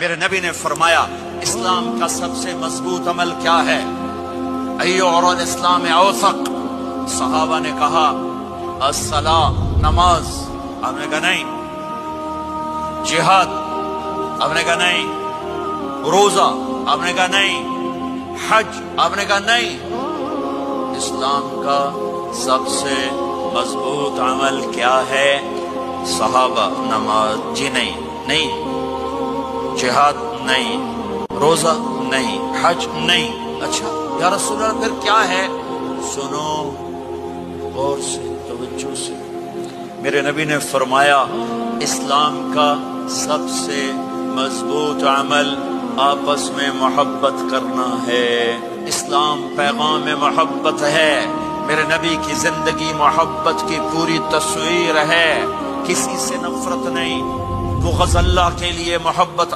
میرے نبی نے فرمایا اسلام کا سب سے مضبوط عمل کیا ہے؟ ایو اور الاسلام اوثق. صحابہ نے کہا الصلاۃ، نماز. آپ نے کہا نہیں. جہاد؟ آپ نے کہا نہیں. روزہ؟ آپ نے کہا نہیں. حج؟ آپ نے کہا نہیں. اسلام کا سب سے مضبوط عمل کیا ہے؟ صحابہ نماز. جی نہیں. نہیں. جہاد؟ نہیں. روزہ؟ نہیں. حج؟ نہیں. اچھا یا رسول اللہ پھر کیا ہے؟ سنو غور سے، توجہ سے. میرے نبی نے فرمایا اسلام کا سب سے مضبوط عمل آپس میں محبت کرنا ہے. اسلام پیغام محبت ہے. میرے نبی کی زندگی محبت کی پوری تصویر ہے. کسی سے نفرت نہیں، بغض اللہ کے لیے، محبت